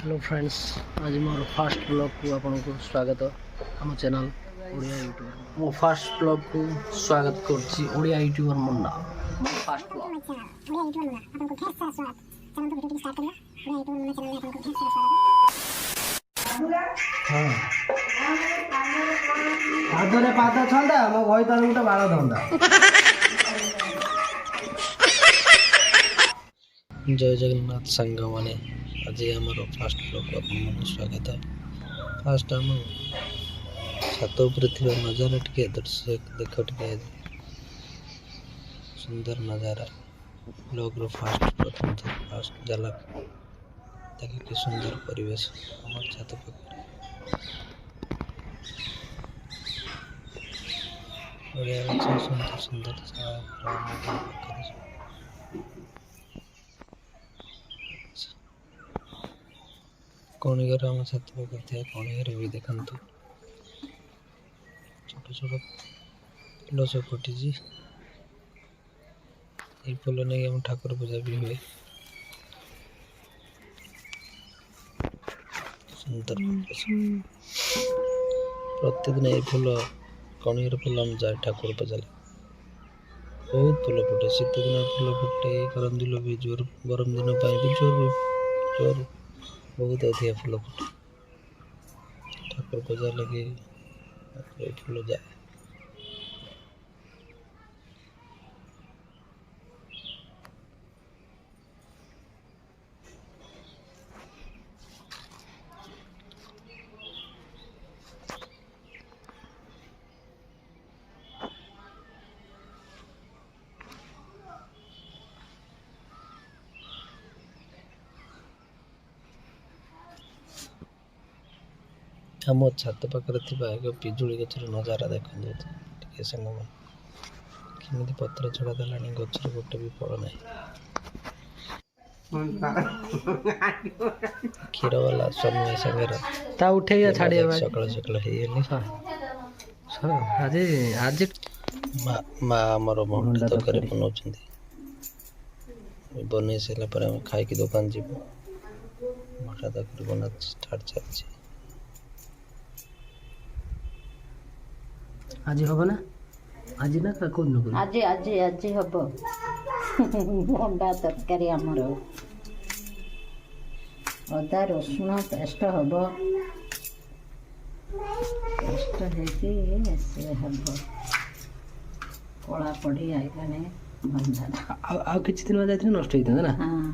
Hello friends, आज मोर fast blog को आपको स्वागत आम चैनल ओडिया यूट्यूबर मो फास्ट ब्लॉग को स्वागत करछि Odia YouTuber Munna fast blog Odia YouTuber Munna आपको ढेर सारा स्वागत। चैनल को वीडियो स्टार्ट करिया ओडिया यूट्यूबर मुन्ना चैनल में आपको ढेर सारा स्वागत। हां आदरे पाता छंदा मो भई तार उटा बाळ धंदा। जय जगन्नाथ संग माने आज आमर फास्ट ब्लॉग आपन स्वागत। फास्ट आम छात उपरे थिबा नजारा टिके दर्शक देख टिके सुंदर नजारा ब्लॉग रो फास्ट प्रथम फास्ट झलक देख कि सुंदर परिवेश हमर छात पर बढ़िया अच्छा सुंदर सुंदर कौणिगर आम छात पर कौणिगर भी देखु छोट छोट फूल सब फुटी फूल नहीं हम ठाकुर पूजा भी हुए सुंदर प्रतिदिन ये फूल कौणिगर फूल हम जाए ठाकुर पूजा बहुत फूल फुटे शीत दिन फूल फुटे गरम दिन भी जोर गरम दिन भी जोर बहुत अधिक फूल फुटे ठाकुर पूजा लगे फूल जाए। हम छात पाखे एक पिजुड़ी गचर नजारा देखते संग केमी पत्र छड़ा देला गचर गोटे भी फल ना क्षीर वाला समय संगे उठे छाड़ी सकाल सकाल आज आज माँ आमर भंटा तरकारी बनाऊँ बन सारा खाई दुकान जीव भंटा तरकारी बना स्टार्ट चलती आज हब ना आज ना आज आज आज हब भंडा तरकारी आमर अदा रसुण पेस्ट हब पेस्ट हम कला पड़ी आईलाने भंडा किसी दिन में जाते नष्ट होता ना। हाँ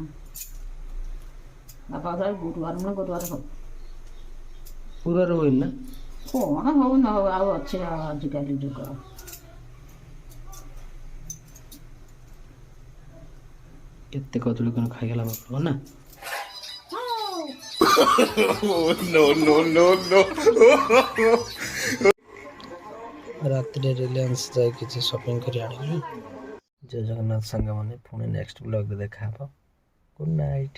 बापा गुरुवार ना गुरुवार हो गुरुवार हो ना कौन हो न हो अच्छे आजिकल जुग केते कदली कन खाइगला ना नो नो नो नो रात रिलायंस जाए किसी शॉपिंग कर जय जगन्नाथ संग मैंने पुणी नेक्स्ट ब्लॉग देखा। Good night.